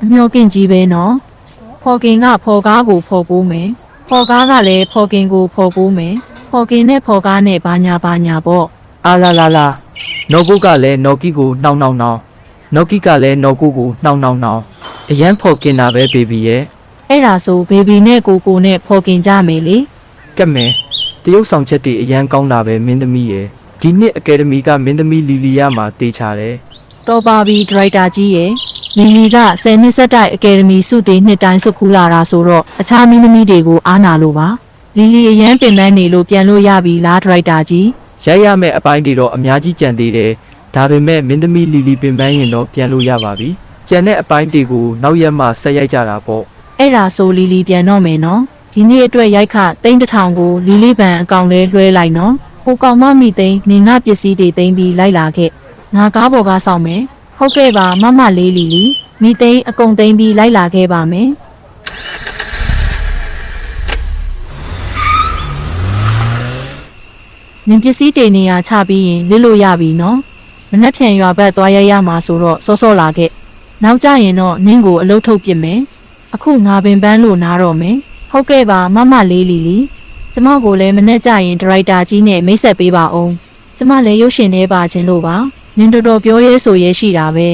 မျောကင်ကြီးပဲနော်ဖော်ကင်ကဖော်ကားကိုဖော်ကိုမယ်ဖော်ကားကလည်းဖော်ကင်ကိုဖော်ကိုမယ်ဖော်ကင်နဲ့ဖော်ကားနဲ့ဘာညာပေါ့ အာလာလာလာနော်ကုတ်ကလည်းနော်ကီကိုနှောင်းနော်ကီကလည်းနော်ကုတ်ကိုနှောင်းအရန်ဖော်ကင်တာပဲဘေဘီရဲ့ အဲ့ဒါဆိုဘေဘီနဲ့ကိုနဲ့ဖော်ကင်ကြမယ်လေ ကက်မယ်တရုတ်ဆောင်ချက်တွေအရန်ကောင်းတာပဲမင်းသမီးရဲ့ဒီနှစ်အကယ်ဒမီကမင်းသမီးလီလီယာမှာတေးချတယ် တော်ပါပြီဒရိုက်တာကြီးရဲ့လီလီက10နှစ်ဆက်တိုက်အကယ်ဒမီစုတေးနှစ်တိုင်းစုခူးလာတာဆိုတော့အခြားမင်းသမီးတွေကိုအားနာလို့ပါလီလီအရန်ပင်ပန်းနေလို့ပြန်လို့ရပြီလားဒရိုက်တာကြီး ရိုက်ရမယ့်အပိုင်းတွေတော့အများကြီးကြံသေးတယ်ဒါပေမဲ့မင်းသမီးလီလီပင်ပန်းရင်တော့ပြန်လို့ရပါပြီကြံတဲ့အပိုင်းတွေကိုနောက်ရက်မှဆက်ရိုက်ကြတာပေါ့ အဲ့ဒါဆိုလီလီပြန်တော့မယ်နော်ဒီနေ့အတွက်ရိုက်ခ3000ကိုလီလီဘန်အကောင့်လဲလွှဲလိုက်နော်ဟိုကောင်မမိသိန်းနေငါပစ္စည်းတွေသိမ်းပြီးလိုက်လာခဲ့ငါကားပေါ်ကစောင့်မယ်ဟုတ်ကဲ့ပါမမလေးလီလီမိသိန်းအကုန်သိမ်းပြီးလိုက်လာခဲ့ပါမယ်နင်ပစ္စည်းတွေနေရာချပြီးရင်လစ်လို့ရပြီနော်မနှက်ဖြန်ရွာဘက်သွားရမှာဆိုတော့စောလာခဲ့နောက်ကြရင်တော့နင်းကိုအလုပ်ထုတ်ပစ်မယ်အခုငါပင်ပန်းလို့နားတော့မယ်ဟုတ်ကဲ့ပါမမလေးလီလီကျမကိုလည်းမနဲ့ကြရင်ဒရိုက်တာကြီးနဲ့မိတ်ဆက်ပေးပါအောင်ကျမလည်းရုပ်ရှင်ထဲပါခြင်းလို့ပါနင်တော်တော်ပြောရဲဆိုရဲရှိတာပဲ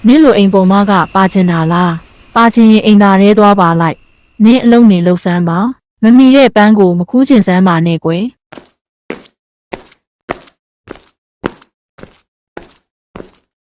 နင်းလိုအိမ်ပေါ်မကပါခြင်းတာလားပါခြင်းရင်အိမ်သာထဲသွားပါလိုက်နင်းအလုံးနေလှုပ်ဆန်းပါမမီတဲ့ပန်းကိုမခူးကျင်စမ်းပါနဲ့ကွယ်